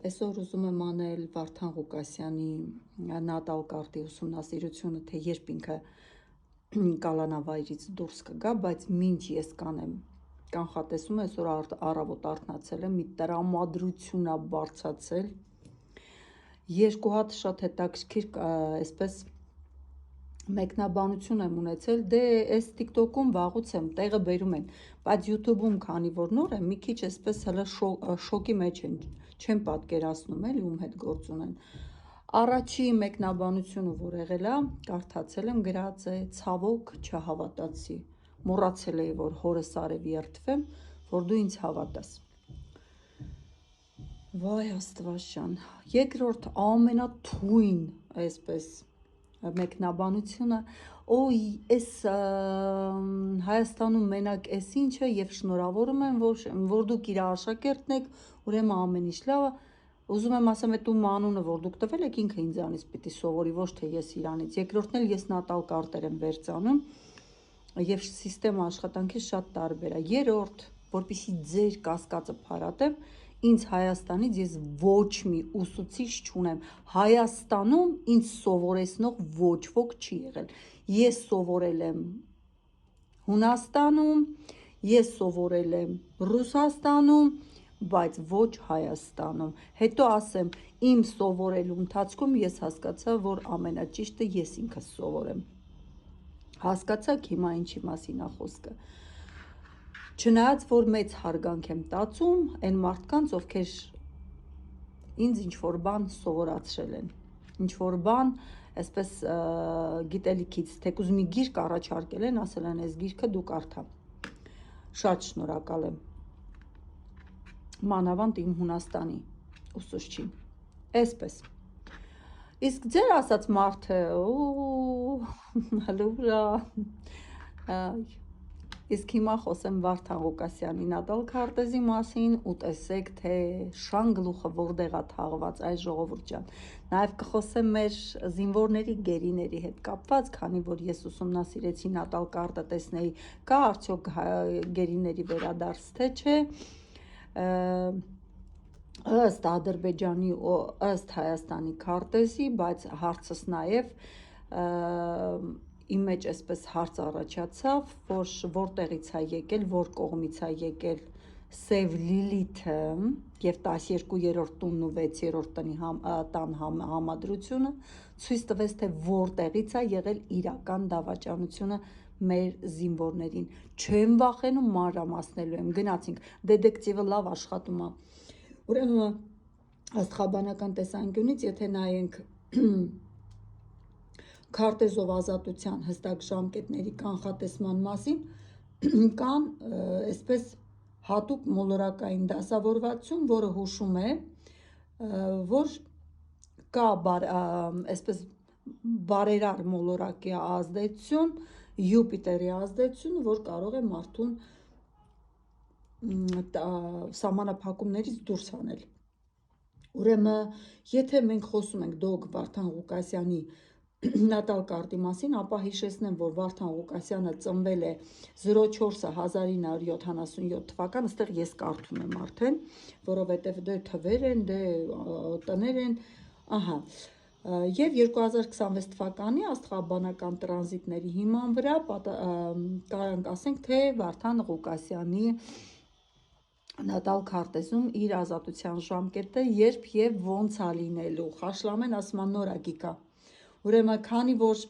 Այսօր ուզում եմ անել Վարդան Ղուկասյանի նատալ կարտի ուսումնասիրությունը, թե երբ ինքը կալանավայրից դուրս կգա, բայց մինչ ես կանեմ կանխատեսում եմ, այսօր առավոտ արթնացել եմ, մի տրամադրություն ա բարձացել, երկու հատ շատ հետաքրքիր այսպես մեկնաբանություն եմ ունեցել, դե այս TikTok-ում վաղուց եմ, տեղը բերում են, բայց YouTube-ում քանի որ նոր եմ, մի քիչ այսպես հələ շոկի մեջ են, չեմ պատկերացնում էլի ում հետ գործ ունեն։ Առաջի մեկնաբանությունը, որ եղել է, կարդացել եմ, գրած է ցավոք չհավատացի, մոռացել էի, որ հորս արևի երդվեմ, որ դու ինձ հավատաս։ Վայ Աստված ջան, երկրորդ ամենաթույն այսպես մեկնաբանությունը, օй, այս Հայաստանում մենակ էս ինչը եւ շնորհավորում եմ, որ դուք իր աշակերտն եք, ուրեմն ամեն ինչ լավ է, ուզում եմ ասեմ, այդ ում անունը, որ դուք տվել եք, ինքը ինձանից պիտի սովորի, ոչ թե ես իրանից։ Երկրորդն էլ ես նատալ կարտեր եմ վերցանում եւ սիստեմա աշխատանքից շատ տարբեր է։ Երրորդ, որպեսզի ձեր կասկածը փարատեմ, ինձ Հայաստանից ես ոչ մի ուսուցիչ չունեմ։ Հայաստանում ինձ սովորեցնող ոչ ոք չի եղել։ Ես սովորել եմ Հունաստանում, ես սովորել եմ Ռուսաստանում, բայց ոչ Հայաստանում։ Հետո ասեմ, իմ սովորելու ընթացքում ես հասկացա, որ ամենաճիշտը ես ինքս սովորեմ։ Հասկացաք հիմա ինչի մասին է խոսքը։ Չնայած որ մեծ հարգանք եմ տածում այն մարդկանց, ովքեր ինձ ինչ-որ բան սովորացրել են, ինչ-որ բան, այսպես գիտելիքից, թեկուզ մի գիրք առաջարկել են, ասել են այս գիրքը դու կարդա։ Շատ շնորհակալ եմ։ Մանավանդ իմ Հունաստանի ուսուցչին։ Այսպես։ Իսկ ձեր ասած մարդը, հլուրա, իսկ հիմա խոսեմ Վարդան Ղուկասյանի նատալ քարտեզի մասին ու տեսեք, թե շանգլուխը որտեղ է թաղված այս ժողովուրդ ջան։ Նաև կխոսեմ մեր զինվորների գերիների հետ կապված, քանի որ ես ուսումնասիրեցի նատալ կարտը, տեսնեի կա արդյոք գերիների վերադարձ թե չէ, ըստ Ադրբեջանի ու ըստ Հայաստանի քարտեզի, բայց հարցս նաև իմ մեջ այսպես հարց առաջացավ, որ որտեղից է եկել, որ կողմից է եկել Սև Լիլիթը եւ 12-րդ տունն ու 6-րդ տան համադրությունը ցույց տվեց, թե որտեղից է եղել իրական դավաճանությունը մեր զինվորներին։ Չեմ վախենում, մանրամասնելու եմ, գնացինք, դետեկտիվը լավ աշխատում է։ Ուրեմն աստղաբանական տեսանկյունից, եթե նայենք քարտեզով ազատության հստակ ժամկետների կանխատեսման մասին, կան այսպես հատուկ մոլորակային դասավորվածություն, որը հուշում է, որ կա այսպես բարերար մոլորակի ազդեցություն, Յուպիտերի ազդեցություն, որ կարող է մարդուն սահմանափակումներից դուրս հանել։ Ուրեմն, եթե մենք խոսում ենք դոկ Վարդան Ղուկասյանի նատալ կարտի մասին, ապա հիշեցնեմ, որ Վարդան Ղուկասյանը ծնվել է 04-1977 թվական, այստեղ ես կարդում եմ արդեն, որովհետև դե թվեր են, դե տներ են, ահա, եւ 2026 թվականի աստղաբանական տրանզիտների հիման վրա կարանք ասենք, թե Վարդան Ղուկասյանի նատալ քարտեզում իր ազատության ժամկետը երբ եւ ոնց է լինելու, Խաշլամեն ասում նոր ագիկա։ Ուրեմն քանի որ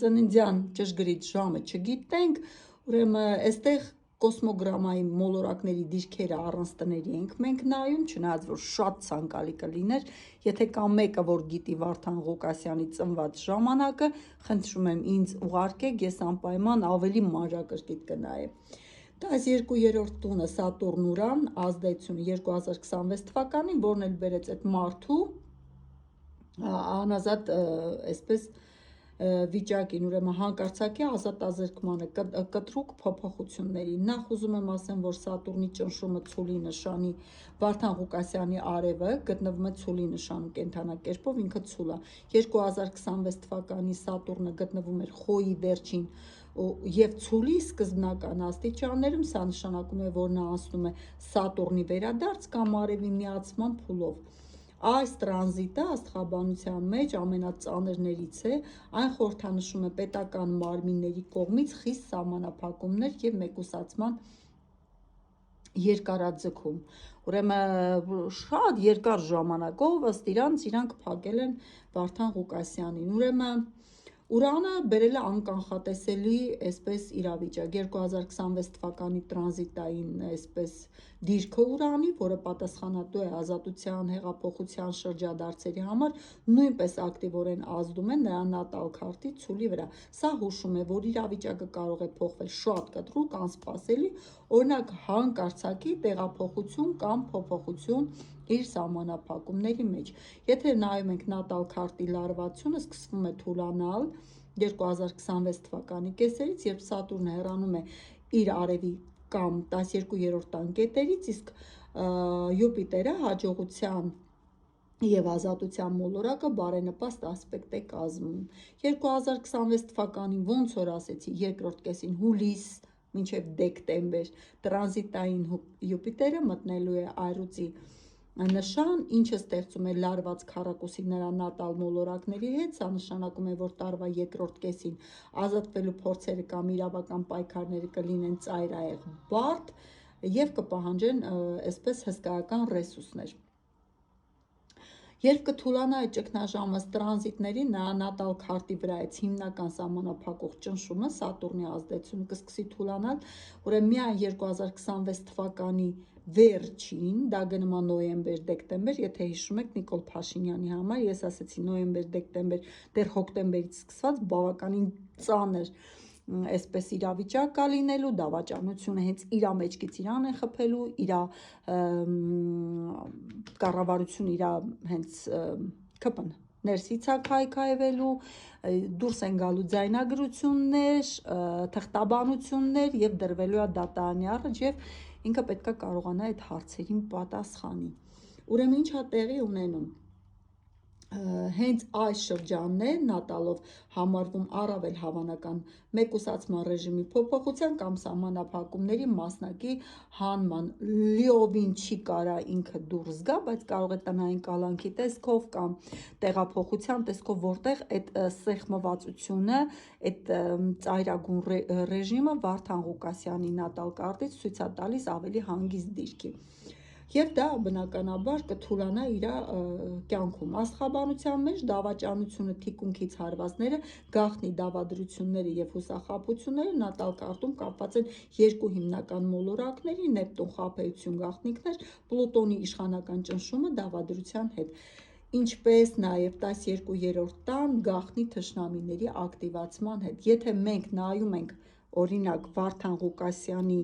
ծննդյան ճշգրիտ ժամը չգիտենք, ուրեմն այստեղ կոսմոգրամայի մոլորակների դիրքերը առանց տների ենք մենք նայում, չնայած որ շատ ցանկալի կլիներ, եթե կա մեկը, որ գիտի Վարդան Ղուկասյանի ծնված ժամանակը, խնդրում եմ ինձ ուղարկեք, ես անպայման ավելի մանրակրկիտ կնայեմ։ 12-րդ տունը Սատուրն Ուրան ազդեցությունը 2026 թվականին, որն էլ բերեց այդ մարդու անազատ այսպես վիճակին, ուրեմն հանկարծակի ազատազրկմանը, կտրուկ փոփոխությունների։ Նախ ուզում եմ ասեմ, որ Սատուրնի ճնշումը ցուլի նշանի Վարդան Ղուկասյանի արևը գտնվում է ցուլի նշանում կենթանակերպով, ինքը ցուլ է։ 2026 թվականի Սատուրնը գտնվում էր Խոյի վերջին եւ ցուլի սկզբնական աստիճաններում, սա նշանակում է, որ նա անցնում է Սատուրնի վերադարձ կամ արևի միացման փուլով։ Այս տրանզիտը աստղաբանության մեջ ամենածանրներից է, այն խորհրդանշում է պետական մարմինների կողմից խիստ սահմանափակումներ և մեկուսացման երկարաձգում։ Ուրեմն շատ երկար ժամանակով ըստ իրանք փակել են Վարդան Ղուկասյանին։ Ուրեմն Ուրանը բերել է անկանխատեսելի այսպես իրավիճակ 2026 թվականի տրանզիտային այսպես դիրքը Ուրանի, որը պատասխանատու է ազատության, հեղափոխության շրջադարձերի համար, նույնպես ակտիվորեն ազդում է նրա նատալ քարտի ցուլի վրա։ Սա հուշում է, որ իրավիճակը կարող է փոխվել շատ կտրուկ, անսպասելի, օրինակ հանկարծակի տեղափոխություն կամ փոփոխություն իր սահմանափակումների մեջ։ Եթե նայում ենք նատալ քարտի լարվածությունը, սկսվում է թուլանալ 2026 թվականի կեսերից, երբ Սատուրնը հեռանում է իր արևի կամ 12-րդ անկետերից, իսկ Յուպիտերը հաջողության և ազատության մոլորակը բարենպաստ ասպեկտ է կազմում։ 2026 թվականին, ոնց որ ասեցի, երկրորդ կեսին հուլիս մինչև դեկտեմբեր տրանզիտային Յուպիտերը մտնելու է Այռուծի նշան, ինչը ստեղծում է լարված քառակուսի նրա նատալ մոլորակների հետ։ Սա նշանակում է, որ տարվա երկրորդ կեսին ազատվելու փորձերը կամ իրավական պայքարները կլինեն ծայրահեղ, բարդ և կպահանջեն այսպես հսկայական ռեսուրսներ։ Երբ կթուլանա այդ ճգնաժամը տրանզիտների, նրա նատալ քարտի վրա այդ հիմնական սահմանափակող ճնշումը, Սատուրնի ազդեցությունը կսկսի թուլանալ, ուրեմն միայն 2026 թվականի վերջին, դա գնում է նոյեմբեր-դեկտեմբեր, եթե հիշում եք Նիկոլ Փաշինյանի համար, ես ասեցի նոյեմբեր-դեկտեմբեր, դեռ հոկտեմբերից սկսված բավականին ծանր այսպես իրավիճակ կա լինելու, դավաճանությունը հենց իրա մեջքից իրան է խփելու, իրա կառավարությունը իրա հենց ԿՊ-ն ներսից է քայքայվելու, դուրս են գալու ձայնագրություններ, թղթաբանություններ և դրվելու է դատարանի առաջ և ինքը պետք է կարողանա այդ հարցերին պատասխանի։ Ուրեմն ինչ է տեղի ունենում։ Հենց այս շրջանն է նատալով համարվում առավել հավանական մեկուսացման ռեժիմի փոփոխության կամ սահմանափակումների մասնակի հանման։ Լիովին չի կարա ինքը դուրս գա, բայց կարող է տնային կալանքի տեսքով կամ տեղափոխության տեսքով, որտեղ այդ սեղմվածությունը, այդ ծայրագուն ռեժիմը Վարդան Ղուկասյանի նատալ քարտից ցույց է տալիս ավելի հանգիստ դիրքի։ Եվ դա բնականաբար կթուլանա իր կյանքում։ Աստղաբանության մեջ դավաճանությունը, թիկունքից հարվածները, գաղտնի դավադրությունները և հուսախաբությունները նատալ քարտում կապված են երկու հիմնական մոլորակների՝ Նեպտուն խաբեություն գաղտնիքներ, Պլուտոնի իշխանական ճնշումը դավադրության հետ, ինչպես նաև 12-րդ տան գաղտնի թշնամիների ակտիվացման հետ։ Եթե մենք նայում ենք օրինակ Վարդան Ղուկասյանի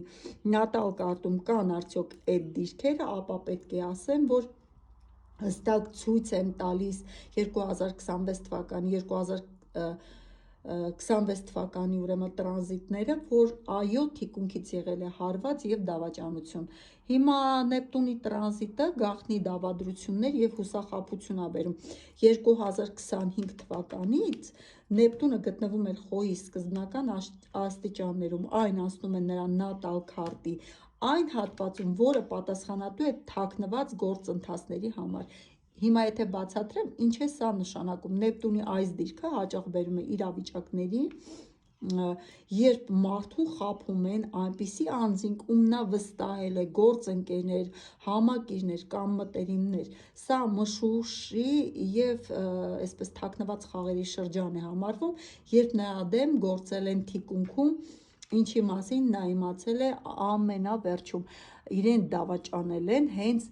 նատալ քարտում կան արդյոք այդ դիրքերը, ապա պետք է ասեմ, որ հստակ ցույց են տալիս 2026 թվականի 2026 թվականի ուրեմն տրանզիտները, որ այո, թիկունքից եղել է հարված և դավաճանություն։ Հիմա Նեպտունի տրանզիտը գաղտնի դավադրություններ և հուսախաբություն է բերում։ 2025 թվականից Նեպտունը գտնվում էր խոյի սկզբնական աստիճաններում, այն անցնում է նրա նատալ քարտի այն հատվածում, որը պատասխանատու է թաքնված գործընթացների համար։ Հիմա եթե բացատրեմ, ինչ է սա նշանակում, Նեպտունի այս դիրքը հաճախ բերում է իրավիճակների, երբ մարդուն խաբում են այնպիսի անձինք, ում նա վստահել է, գործընկերներ, համակիրներ կամ մտերիմներ։ Սա մշուշի և այսպես թաքնված խաղերի շրջան է համարվում, երբ նրա դեմ գործել են թիկունքում, ինչի մասին նա իմացել է ամենավերջում։ Իրեն դավաճանել են հենց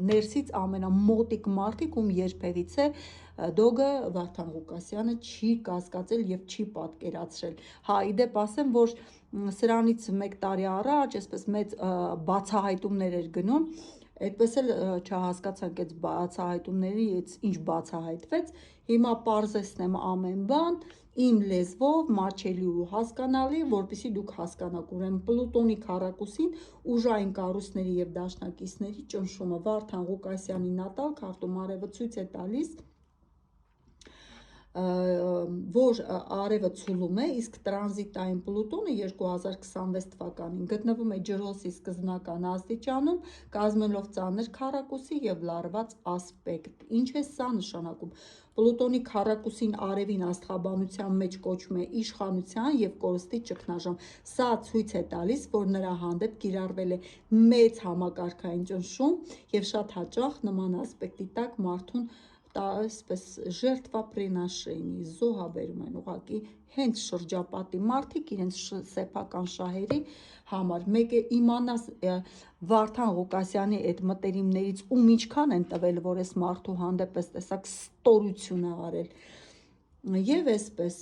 ներսից ամենամոտիկ մարդիկ, ում երբևիցե Դոգը Վարդան Ղուկասյանը չի կասկածել և չի պատկերացրել։ Հա, իդեպ ասեմ, որ սրանից 1 տարի առաջ այսպես մեծ բացահայտումներ էր գնում, այդպես էլ չհասկացանք այդ բացահայտումներից ինչ բացահայտվեց։ Հիմա պարզեցնեմ ամեն բան իմ լեզվով, մատչելի ու հասկանալի, որպեսզի դուք հասկանաք։ Ուրեմն Պլուտոնի քառակուսին ուժային կառույցների և դաշնակիցների ճնշումը Վարդան Ղուկասյանի նատալ քարտում արևը ցույց է տալիս որ արևը ցուլում է, իսկ տրանզիտային Պլուտոնը 2026 թվականին գտնվում է ջրհոսի սկզբնական աստիճանում, կազմելով ծանր քառակուսի և լարված ասպեկտ։ Ինչ է սա նշանակում։ Պլուտոնի քառակուսին արևին աստղաբանության մեջ կոչվում է իշխանության և կորստի ճգնաժամ։ Սա ցույց է տալիս, որ նրա հանդեպ կիրառվել է մեծ համակարգային ճնշում և շատ հաճախ նման ասպեկտի տակ մարդուն այսպես ժերտվապրինաշենի զոհաբերում են ուղղակի հենց շրջապատի մարդիկ իրենց սեփական շահերի համար։ Մեկ է իմանաս Վարդան Ղուկասյանի այդ մտերիմներից ում ինչքան են տվել, որ այս մարդու հանդեպ այս տեսակ ստորություն է արել։ Եվ այսպես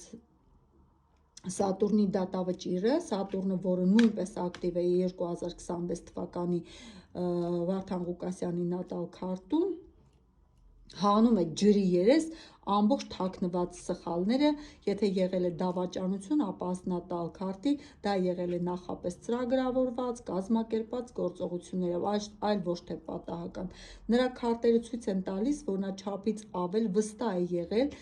Սատուրնի դատավճիռը, Սատուրնը, որը նույնպես ակտիվ է 2026 թվականի Վարդան Ղուկասյանի նատալ քարտում, հանում է ջրի երես ամբողջ թաքնված սխալները, եթե եղել է դավաճանություն, ապա ըստ նատալ քարտի դա եղել է նախապես ծրագրավորված, կազմակերպված գործողություններով, այլ ոչ թե պատահական։ Նրա քարտերը ցույց են տալիս, որ նա չափից ավել վստահ է եղել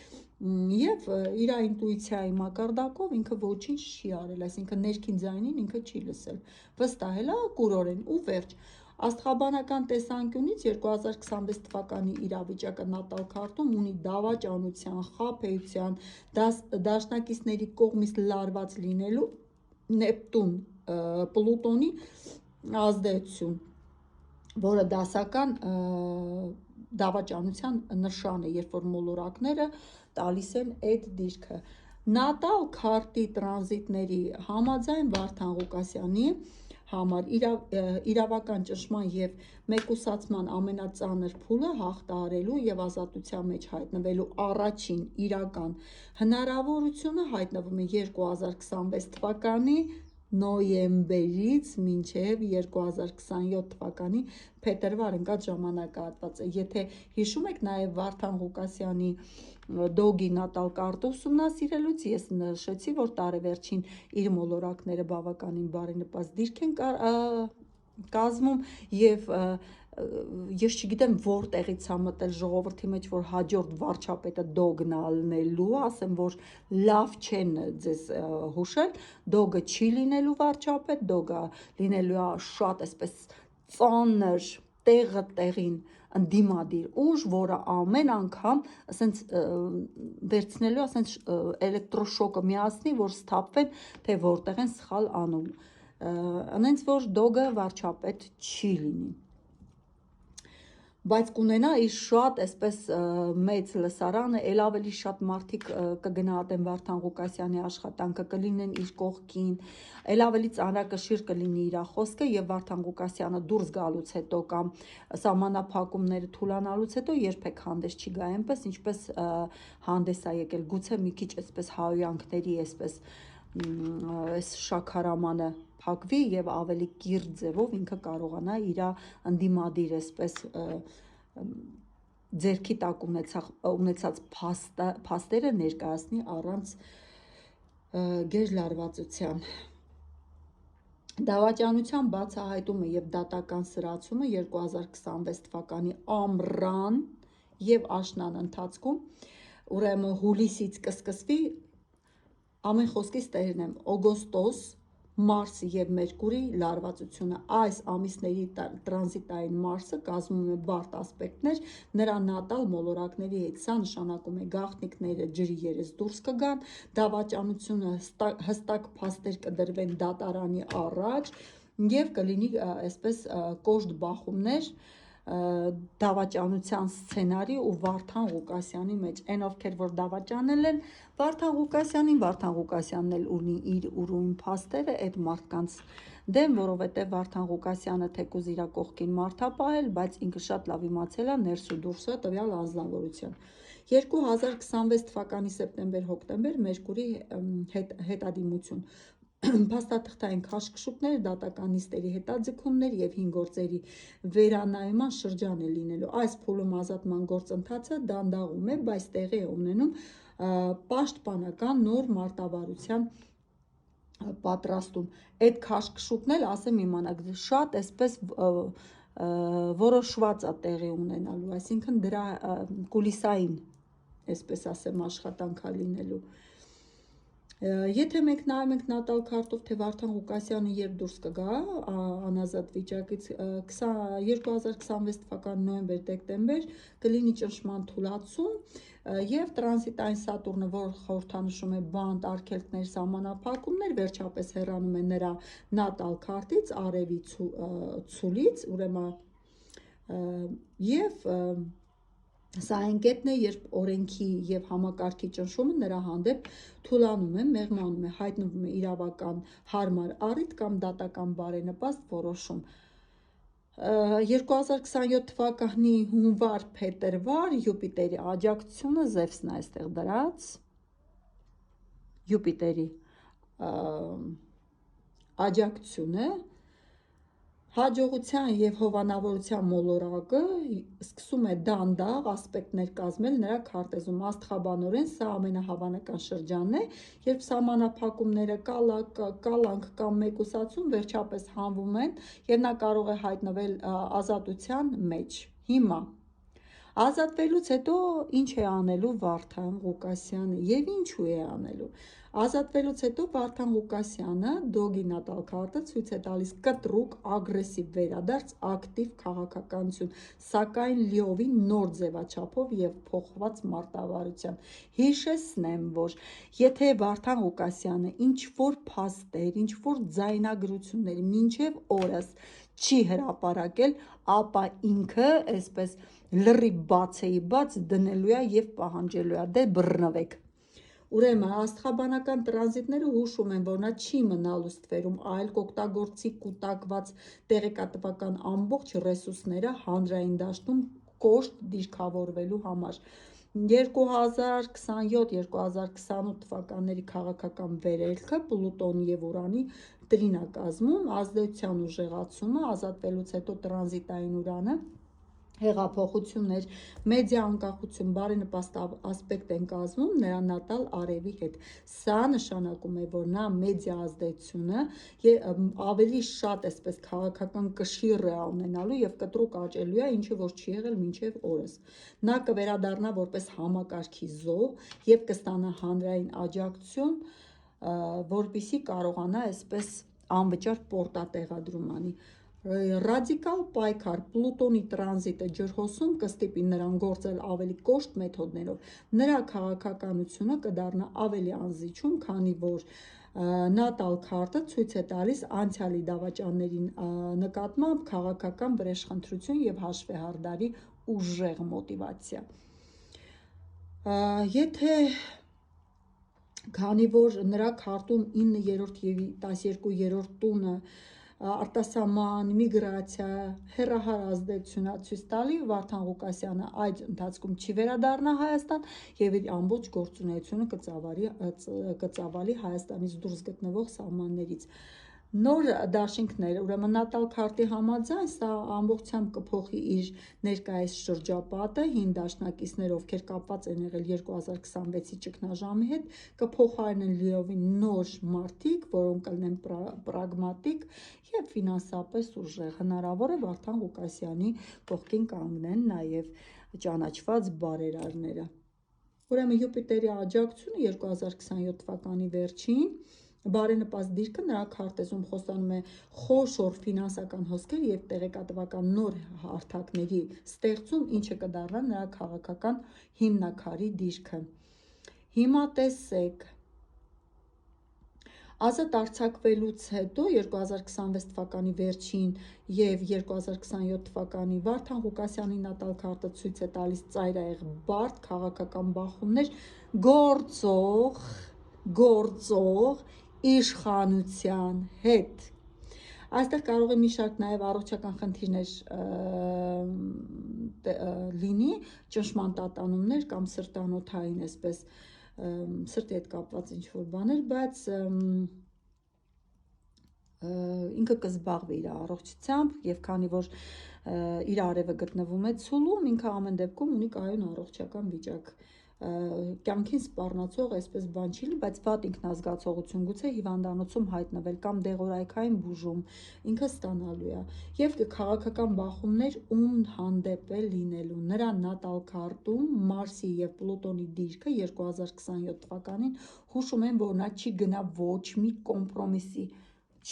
և իր ինտուիցիայի մակարդակով ինքը ոչինչ չի արել, այսինքն ներքին ձայնին ինքը չի լսել, վստահել է կուրորեն ու վերջ։ Աստղաբանական տեսանկյունից 2026 թվականի իրավիճակը նատալ քարտում ունի դավաճանության, խաբեության, դաշնակիցների կողմից լարված լինելու Նեպտուն Պլուտոնի ազդեցություն, որը դասական դավաճանության նշան է, երբ որ մոլորակները տալիս են այդ դիրքը։ Նատալ քարտի տրանզիտների համաձայն Վարդան Ղուկասյանի համար իրավական ճնշման և մեկուսացման ամենածանր փուլը հաղթահարելու և ազատության մեջ հայտնվելու առաջին իրական հնարավորությունը հայտնվում է 2026 թվականի նոյեմբերից մինչև 2027 թվականի փետրվար ընկած ժամանակահատվածը։ Եթե հիշում եք, նաև Վարդան Ղուկասյանի դոգի նատալ քարտը ուսումնասիրելուց ես նշեցի, որ տարեվերջին իր մոլորակները բավականին բարենպաստ դիրք են կազմում և ես չգիտեմ որտեղից է մտել ժողովրդի մեջ, որ հաջորդ վարչապետը դոգն ալնելու, ասեմ, որ լավ չեն ձեզ հուշել, դոգը չի լինելու վարչապետ, դոգը լինելու է շատ այսպես ծանր տեղը տեղին ընդդիմադիր ուժ, որը ամեն անգամ ասենց վերցնելու, ասենց էլեկտրոշոկը միացնի, որ սթափվեն, թե որտեղ են սխալ անում, անենց որ դոգը վարչապետ չի լինի, բայց կունենա իր շատ այսպես մեծ լսարանը, ել ավելի շատ մարդիկ կգնահատեն Վարդան Ղուկասյանի աշխատանքը, կլինեն իր կողքին, ել ավելի ծանրակշիռ կլինի իր խոսքը և Վարդան Ղուկասյանը դուրս գալուց հետո կամ սահմանափակումները թուլանալուց հետո երբեք հանդես չի գա այնպես, ինչպես հանդես է եկել, գուցե մի քիչ այսպես հայոյանքների այսպես այս շաքարամանը փակվի և ավելի կիրթ ձևով ինքը կարողանա իր ընդդիմադիր այսպես ձեռքի տակ ունեցած փաստերը ներկայացնի առանց գերլարվածության։ Դավաճանության բացահայտումը և դատական սրացումը 2026 թվականի ամռան և աշնան ընթացքում, ուրեմն հուլիսից կսկսվի, ամեն խոսքից տերն եմ, օգոստոս, Մարս և Մերկուրի լարվածությունը, այս ամիսների տրանզիտային Մարսը կազմում է բարդ ասպեկտներ նրա նատալ մոլորակների հետ, սա նշանակում է գաղտնիքները ջրի երես դուրս կգան, դավաճանությունը հստակ փաստեր կդրվեն դատարանի առաջ և կլինի այսպես կոշտ բախումներ դավաճանության սցենարի ու Վարդան Ղուկասյանի մեջ, այն ովքեր որ դավաճանել են Վարդան Ղուկասյանին, Վարդան Ղուկասյանն էլ ունի իր ուրույն փաստերը այդ մարդկանց դեմ, որովհետև Վարդան Ղուկասյանը թեկուզ իր կողքին մարդ է պահել, բայց ինքը շատ լավ իմացել է ներս ու դուրսը տվյալ անձնավորության։ 2026 թվականի սեպտեմբեր-հոկտեմբեր Մերկուրի հետադիմություն, փաստաթղթային քաշքշուկներ, դատական նիստերի հետաձգումներ և հին գործերի վերանայման շրջան է լինելու։ Այս փուլում ազատման գործընթացը դանդաղում է, բայց տեղի է ունենում պաշտպանական նոր մարտավարության պատրաստում։ Այդ քաշքշուկն էլ, ասեմ իմանաք, շատ այսպես որոշված է տեղի ունենալու, այսինքն դրա կուլիսային այսպես ասեմ, աշխատանք է լինելու։ Եթե մենք նայում ենք նատալ քարտով, թե Վարդան Ղուկասյանը երբ դուրս կգա անազատ վիճակից 2026 թվականի նոյեմբեր-դեկտեմբեր կլինի ճնշման թուլացում եւ տրանզիտային Սատուրնը, որ խորհրդանշում է բանտ, արգելքներ, սահմանափակումներ, վերջապես հեռանում է նրա նատալ քարտից, արևի ցուլից, ուրեմն եւ սա այն կետն է, երբ օրենքի եւ համակարգի ճնշումը նրա հանդեպ թուլանում է, մեղմանում է, հայտնվում է իրավական հարմար առիթ կամ դատական բարենպաստ որոշում։ 2027 թվականի հունվար-փետրվար Յուպիտերի աջակցությունը Զևսն է այստեղ դրած, Յուպիտերի աջակցությունը հաջողության եւ հովանավորության մոլորակը սկսում է դանդաղ ասպեկտներ կազմել նրա քարտեզում։ Աստղաբանորեն սա ամենահավանական շրջանն է, երբ սահմանափակումները, կալանք կամ մեկուսացում վերջապես հանվում են եւ նա կարող է հայտնվել ազատության մեջ։ Հիմա ազատվելուց հետո ինչ է անելու Վարդան Ղուկասյանը եւ ինչու է անելու։ Ազատվելուց հետո Վարդան Ղուկասյանը դոգի նատալ քարտը ցույց է տալիս կտրուկ, ագրեսիվ վերադարձ, ակտիվ քաղաքականություն, սակայն լիովին նոր ձևաչափով եւ փոխված մարտավարությամբ։ Հիշեցնեմ, որ եթե Վարդան Ղուկասյանը ինչ որ փաստեր, ինչ որ ձայնագրություններ մինչեւ օրս չի հրապարակել, ապա ինքը այսպես լրիվ բացեի բաց դնելու է եւ պահանջելու է, դե բռնվեք։ Ուրեմն աստղաբանական տրանզիտները հուշում են, որ նա չի մնալու ստվերում, այլ կօգտագործի կուտակված տեղեկատվական ամբողջ ռեսուրսները հանրային դաշտում կոշտ դիրքավորվելու համար։ 2027-2028 թվականների քաղաքական վերելքը Պլուտոնի եւ Ուրանի տրինակազմում, ազդեցության ուժեղացումը, ազատվելուց հետո տրանզիտային Ուրանը, հեղափոխություններ, մեդիա անկախություն, բարենպաստ ասպեկտ են կազմում նրա նատալ արևի հետ։ Սա նշանակում է, որ նա մեդիա ազդեցությունը ավելի շատ այսպես քաղաքական կշիռ է ունենալու եւ կտրուկ աճելու է, ինչը որ չի եղել մինչեւ օրս։ Նա կվերադառնա որպես համակարգի զոհ եւ կստանա հանրային աջակցություն, որպեսզի կարողանա այսպես անվճար պորտատեղադրում անի։ Ռադիկալ պայքար Պլուտոնի տրանզիտը ջրհոսում կստիպի նրան գործել ավելի կոշտ մեթոդներով։ Նրա քաղաքականությունը կդառնա ավելի անզիջում, քանի որ նատալ քարտը ցույց է տալիս անցյալի դավաճանների նկատմամբ քաղաքական վրեժխնդրություն եւ հաշվեհարդարի ուժեղ մոտիվացիա։ Եթե քանի որ նրա քարտում 9-րդ եւ 12-րդ տունը արտասահման միգրացիա հեռահար ազդեցություն է ցույց տալի, Վարդան Ղուկասյանը այդ ընթացքում չի վերադառնա Հայաստան եւ իր ամբողջ գործունեությունը կծավալի Հայաստանից դուրս գտնվող սահմաններից։ Նոր դաշինքներ, ուրեմն նատալ քարտի համաձայն սա ամբողջությամբ կփոխի իր ներկայիս շրջապատը, հին դաշնակիցներ, ովքեր կապված են եղել 2026-ի ճգնաժամի հետ, կփոխարինեն լիովին նոր մարդիկ, որոնք կլինեն պրագմատիկ եւ ֆինանսապես ուժեղ։ Հնարավոր է Վարդան Ղուկասյանի կողքին կանգնեն նաեւ ճանաչված բարերարները։ Ուրեմն Յուպիտերի աջակցությունը 2027 թվականի վերջին բարենպաստ դիրքը նրա քարտեզում խոստանում է խոշոր ֆինանսական հոսքեր եւ տեղեկատվական նոր հարթակների ստեղծում, ինչը կդառնա նրա քաղաքական հիմնաքարի դիրքը։ Հիմա տեսեք, ազատ արձակվելուց հետո 2026 թվականի վերջին եւ 2027 թվականի Վարդան Ղուկասյանի նատալ քարտը ցույց է տալիս ծայրահեղ բարդ քաղաքական բախումներ գործող իշխանության հետ։ Այստեղ կարող է մի շարք նաև առողջական խնդիրներ լինի, ճնշման տատանումներ կամ սրտանոթային այսպես սրտի հետ կապված ինչ-որ բաներ, բայց ինքը կզբաղվի իր առողջությամբ եւ քանի որ իր արևը գտնվում է ցուլում, ինքը ամեն դեպքում ունի կայուն առողջական վիճակ։ կյանքին սպառնացող այսպես բան չի լինի, բայց վատ ինքնազգացողություն գուցե հիվանդանոցում հայտնվել կամ դեղորայքային բուժում ինքը ստանալու է։ Եվ քաղաքական բախումներ ում հանդեպ է լինելու։ Նրա նատալ քարտում Մարսի եւ Պլուտոնի դիրքը 2027 թվականին հուշում են, որ նա չի գնա ոչ մի կոմպրոմիսի,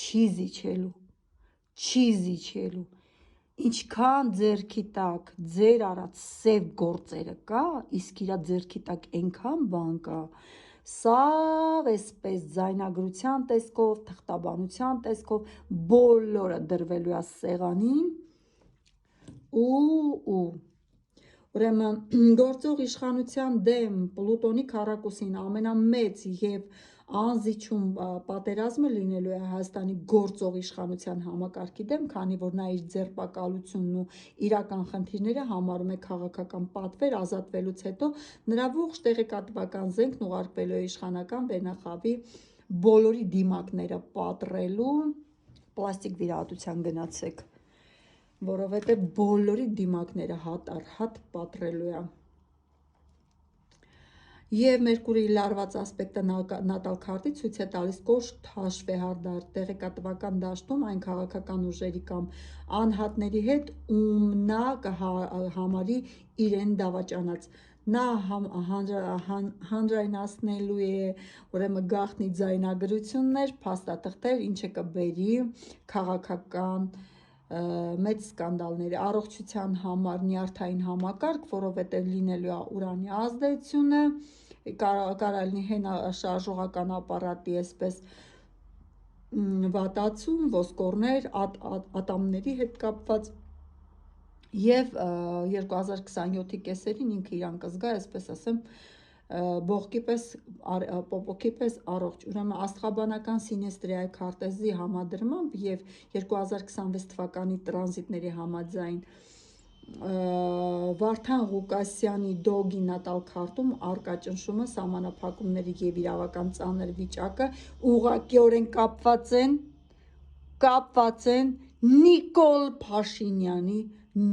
չի զիջելու։ Ինչքան ձերքի տակ ձեր արած սև գործերը կա, իսկ իրա ձերքի տակ այնքան բան կա, սաղ էսպես ձայնագրության տեսքով, թղթաբանության տեսքով, բոլորը դրվելու է սեղանին ու ուրեմն գործող իշխանության դեմ Պլուտոնի քառակուսին ամենամեծ եւ անզիջում պատերազմը լինելու է Հայաստանի գործող իշխանության համակարգի դեմ, քանի որ նա իր ձերբակալությունն ու իրական խնդիրները համարում է քաղաքական պատվեր ազատվելուց հետո նրա ողջ տեղեկատվական զենքն ուղարկվելու է իշխանական վերնախավի բոլորի դիմակները պատռելու, պլաստիկ վիրահատության գնացեք, որովհետև բոլորի դիմակները հատ առ հատ պատռելու է։ Եվ Մերկուրիի լարված ասպեկտը նատալ քարտի ցույց է տալիս կոշտ հաշվեհարդար տեղեկատվական դաշտում այն քաղաքական ուժերի կամ անհատների հետ, ում նա կհամարի իրեն դավաճանած։ Նա հանրայնացնելու է ուրեմն գաղտնի ձայնագրություններ, փաստաթղթեր, ինչը կբերի քաղաքական մեծ սկանդալների, առողջության համար նյարդային համակարգ, որովհետև լինելու է ուրանի ազդեցությունը, կարող լինի հենաշարժողական ապարատի այսպես վատացում, ոսկորներ, ատամների հետ կապված եւ 2027-ի կեսերին ինքը իրան կզգա, այսպես ասեմ, բողկի պես, պոպոկի պես առողջ։ Ուրեմն աստղաբանական սինեստրիայի քարտեզի համադրմամբ եւ 2026 թվականի տրանզիտների համաձայն Վարդան Ղուկասյանի դոգի նատալ քարտում առկա ճնշումը, սահմանափակումները եւ իրավական ծանր վիճակը ուղղակիորեն կապված են Նիկոլ Փաշինյանի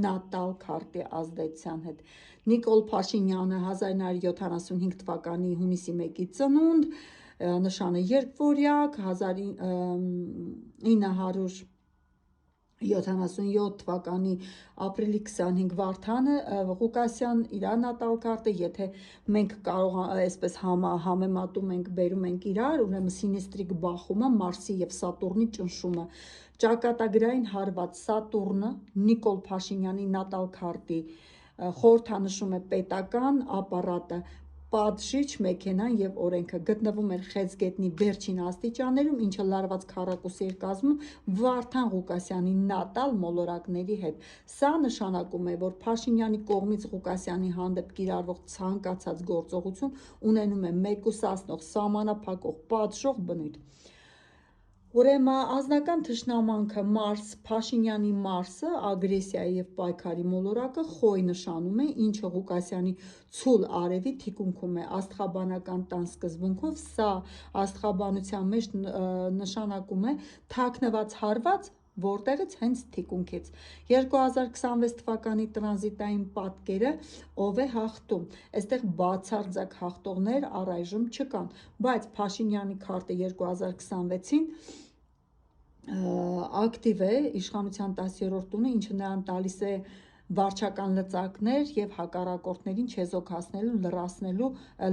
նատալ քարտի ազդեցության հետ։ Նիկոլ Փաշինյանը 1975 թվականի հունիսի 1-ի ծնունդ, նշանը երկվորյակ, 1977 թվականի ապրիլի 25 Վարդանը Ղուկասյան իրա նատալ քարտը, եթե մենք կարող այսպես համեմատում ենք, բերում ենք իրար, ուրեմն սինեստրիկ բախումը, Մարսի եւ Սատուրնի ճնշումը, ճակատագրային հարված Սատուրնը Նիկոլ Փաշինյանի նատալ քարտի խորհրդանշում է պետական ապարատը, պատժիչ մեքենան եւ օրենքը գտնվում էր Խեցգետնի վերջին աստիճաններում, ինչը լարված քառակուսի էր կազմում Վարդան Ղուկասյանի նատալ մոլորակների հետ։ Սա նշանակում է, որ Փաշինյանի կողմից Ղուկասյանի հանդեպ կիրառվող ցանկացած գործողություն ունենում է մեկուսացնող, սահմանափակող, պատժող բնույթ։ Ուրեմն անձնական թշնամանքը Մարս, Փաշինյանի Մարսը, ագրեսիայի եւ պայքարի մոլորակը խոյ նշանում է, ինչը Ղուկասյանի ցուլ արևի թիկունքում է աստղաբանական տան սկզբունքով, սա աստղաբանության մեջ նշանակում է թաքնված հարված, որտեղից հենց թիկունքից։ 2026 թվականի տրանզիտային պատկերը ով է հաղթում։ Այստեղ բացարձակ հաղթողներ առայժմ չկան, բայց Փաշինյանի քարտը 2026-ին ակտիվ է իշխանության 10-րդ տունը, ինչը նրան տալիս է վարչական լծակներ եւ հակառակորդներին չեզոքացնելու,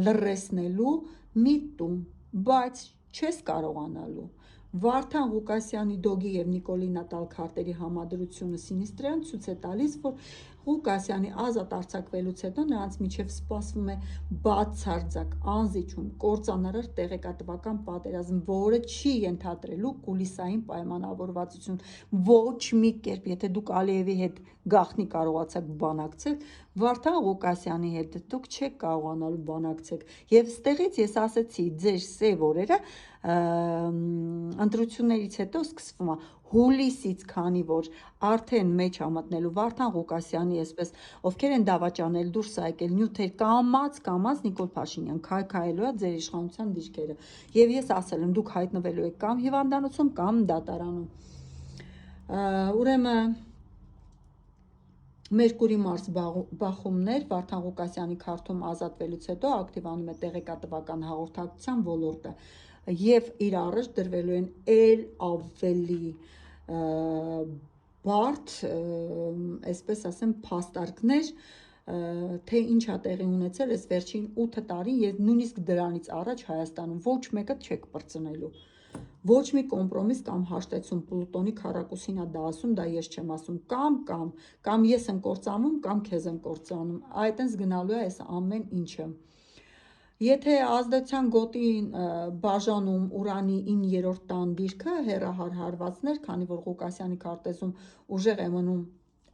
լռեցնելու մի տուն, բայց չես կարողանալու։ Վարդան Ղուկասյանի դոգի եւ Նիկոլի նատալ քարտերի համադրությունը սինիստրիան ցույց է տալիս, որ Ղուկասյանի ազատ արձակվելուց հետո նրանց միջև սպասվում է բացարձակ, անզիջում, կործանարար տեղեկատվական պատերազմ, որը չի ենթադրելու կուլիսային պայմանավորվածություն ոչ մի կերպ։ Եթե դուք Ալիևի հետ գաղտնի կարողացաք բանակցել, Վարդան Ղուկասյանի հետ դուք չեք կարողանալու բանակցեք։ Եվ ստեղից ես ասեցի, ձեր սև օրերը ընտրություններից հետո սկսվում է հուլիսից, քանի որ արդեն մեջ համատնելու Վարդան Ղուկասյանի, այսպես ովքեր են դավաճանել, դուրս է եկել նյութեր, կամաց Նիկոլ Փաշինյան քայքայելու է ձեր իշխանության դիրքերը։ Եվ ես ասել եմ, դուք հայտնվելու եք կամ հիվանդանոցում, կամ դատարանում։ Ուրեմն Մերկուրի Մարս բախումներ Վարդան Ղուկասյանի քարտում ազատվելուց հետո ակտիվանում է տեղեկատվական հաղորդակցության ոլորտը եւ իր առաջ դրվելու են ել ավելի բարդ, այսպես ասեմ, փաստարկներ, թե ինչ է տեղի ունեցել այս վերջին 8 տարին եւ նույնիսկ դրանից առաջ Հայաստանում ոչ մեկը չեք բրծնելու։ Ոչ մի կոմպրոմիս կամ հաշտեցում Պլուտոնի քառակուսին է դա ասում, դա ես չեմ ասում, կամ ես եմ կործանում, կամ քեզ եմ կործանում, այդտենց գնալու է այս ամեն ինչը։ Եթե ազդեցության գոտի բաժանում Ուրանի 9-րդ տան դիրքը հեռահար հարվածներ, քանի որ Ղուկասյանի քարտեզում ուժեղ է մնում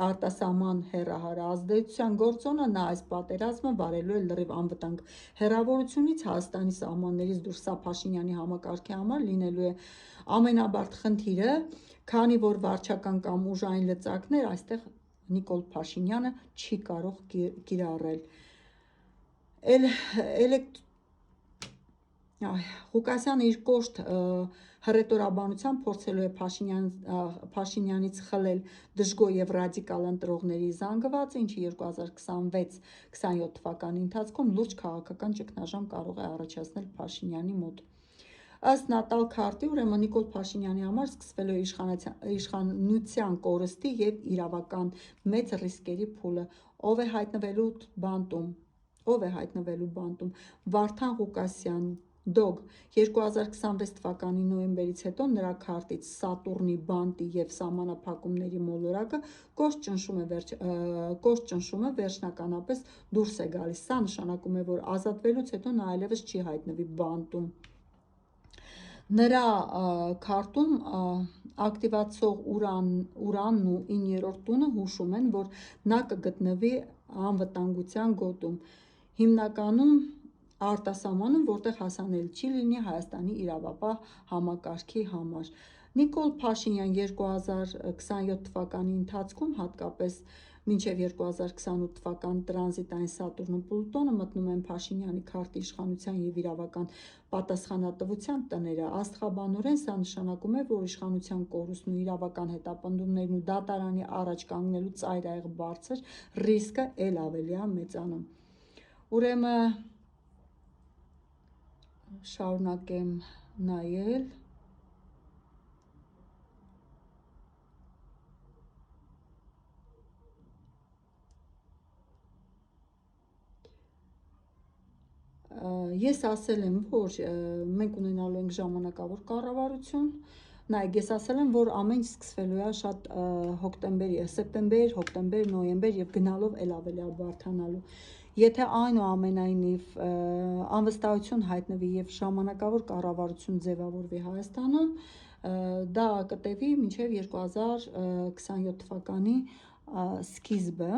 արտասահման հեռահար ազդեցության գործոնը, նա այս պատերազմը վարելու է լրիվ անվտանգ հեռավորությունից Հայաստանի սահմաններից դուրս։ Սա Փաշինյանի համակարգի համար լինելու է ամենաբարդ խնդիրը, քանի որ վարչական կամ ուժային լծակներ այստեղ Նիկոլ Փաշինյանը չի կարող կիրառել։ Ղուկասյանը իր կոշտ հռետորաբանությամբ փորձելու է Փաշինյանից խլել դժգոհ եւ ռադիկալ ընտրողների զանգվածը, ինչը 2026-27 թվականի ընթացքում լուրջ քաղաքական ճգնաժամ կարող է առաջացնել Փաշինյանի մոտ։ Ըստ Նատալ քարտի, ուրեմն Նիկոլ Փաշինյանի համար սկսվելու է իշխանության կորստի եւ իրավական մեծ ռիսկերի փուլը, ով է հայտնվելու բանտում։ Վարդան Ղուկասյան Դոգ 2026 թվականի նոյեմբերից հետո նրա քարտից Սատուրնի բանտի եւ սահմանափակումների մոլորակը կոշտ ճնշումը վերջնականապես դուրս է գալիս։ Սա նշանակում է, որ ազատվելուց հետո նա այլևս չի հայտնվի բանտում։ Նրա քարտում ակտիվացող Ուրանն ու 9-րդ տունը հուշում են, որ նա կգտնվի անվտանգության գոտում, հիմնականում արտասահմանում, որտեղ հասանելի չի լինի Հայաստանի իրավապահ համակարգի համար։ Նիկոլ Փաշինյան 2027 թվականի ընթացքում, հատկապես մինչև 2028 թվականի տրանզիտային Սատուրն ու Պլուտոնը մտնում են Փաշինյանի քարտի իշխանության եւ իրավական պատասխանատվության տները։ Աստղաբանորեն սա նշանակում է, որ իշխանության կորուստն ու իրավական հետապնդումներն ու դատարանի առաջ կանգնելու ծայրահեղ բարձր ռիսկը էլ ավելի է մեծանում։ Ուրեմն շարունակեմ նայել։ Ես ասել եմ, որ մենք ունենալու ենք ժամանակավոր կառավարություն, նայեք, ես ասել եմ, որ ամեն ինչ սկսվելու է շատ սեպտեմբեր, հոկտեմբեր, նոյեմբեր եւ գնալով էլ ավելի բարդանալու։ Եթե այնուամենայնիվ անվստահություն հայտնվի եւ ժամանակավոր կառավարություն ձևավորվի Հայաստանում, դա կտևի մինչև 2027 թվականի սկիզբը,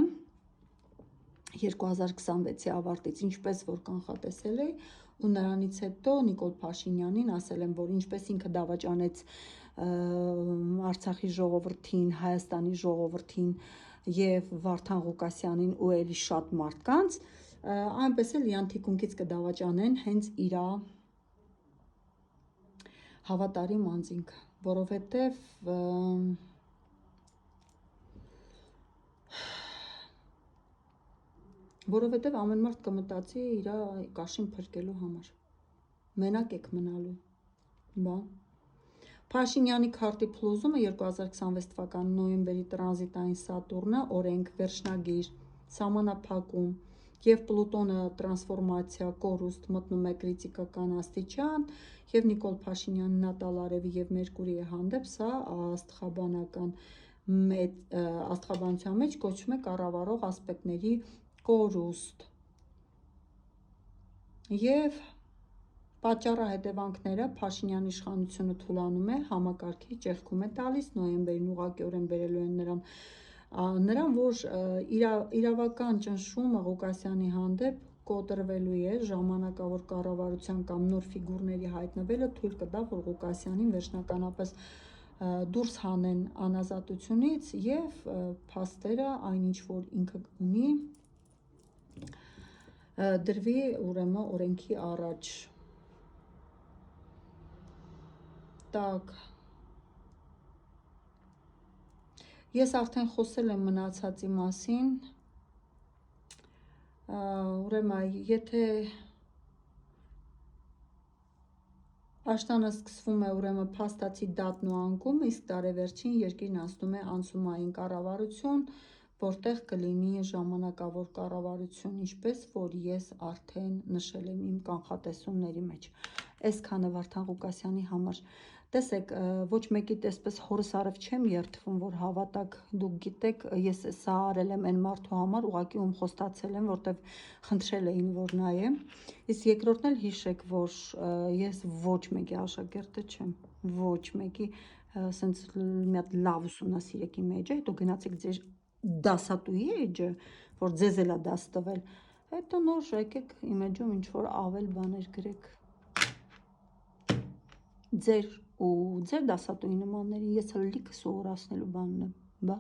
2026-ի ավարտից, ինչպես որ կանխատեսել է, ու նրանից հետո Նիկոլ Փաշինյանին ասել եմ, որ ինչպես ինքը դավաճանեց Արցախի ժողովրդին, Հայաստանի ժողովրդին եւ Վարդան Ղուկասյանին ու էլի շատ մարդկանց, այնպես էլ իրան թիկունքից կդավաճանեն հենց իր հավատարիմ անձինքը, որովհետև ամեն մարդ կմտածի իր կաշին փրկելու համար։ Մենակ եք մնալու։ Փաշինյանի քարտի փլուզումը 2026 թվականի նոյեմբերի տրանզիտային Սատուրնը, օրենք, վերջնագիր, սահմանափակում եւ Պլուտոնը տրանսֆորմացիա, կորուստ մտնում է կրիտիկական աստիճան եւ Նիկոլ Փաշինյանի Նատալ արևի եւ Մերկուրիի հանդեպ, սա աստղաբանության մեջ կոչվում է կառավարող ասպեկտների կորուստ։ Եվ պատճառահետևանքները Փաշինյանի իշխանությունը թուլանում է, համակարգի ճեղքում է տալիս, նոյեմբերին ուղղակիորեն բերելու են նրան, որ իրավական ճնշումը Ղուկասյանի հանդեպ կոտրվելու է, ժամանակավոր կառավարության կամ նոր ֆիգուրների հայտնվելը թույլ կտա, որ Ղուկասյանին վերջնականապես դուրս հանեն անազատությունից եւ փաստերը, այնինչ որ ինքը ունի, դրվի ուրեմն օրենքի առաջ։ Ես արդեն խոսել եմ մնացածի մասին, ուրեմն եթե աշտանը սկսվում է ուրեմն փաստացի դատն ու անկում, իսկ տարեվերջին երկիրն անցնում է անցումային կառավարություն, որտեղ կլինի ժամանակավոր կառավարություն, ինչպես որ ես արդեն նշել եմ իմ կանխատեսումների մեջ։ Այսքանը Վարդան Ղուկասյանի համար։ Տեսեք, ոչ մեկի տեսպես հորս արև չեմ երդվում, որ հավատակ, դուք գիտեք, ես սա արել եմ այն մարդու համար, ուղղակի ում խոստացել եմ, որտեվ խնդրել էին, որ նայեմ։ Իսկ երկրորդն էլ հիշեք, որ ես ոչ մեկի աշակերտը չեմ, ոչ մեկի, ասենց մի հատ լավ ուսումնասիրեք իմ էջը, հետո գնացեք ձեր դասատուի էջը, որ ձեզ էլ է դաս տվել, հետո նոր եկեք իմ էջում ինչ որ ավել բաներ գրեք ձեր ու ձեր դասատուի նմաններին, ես լիքը սովորացնելու բան ունեմ, բա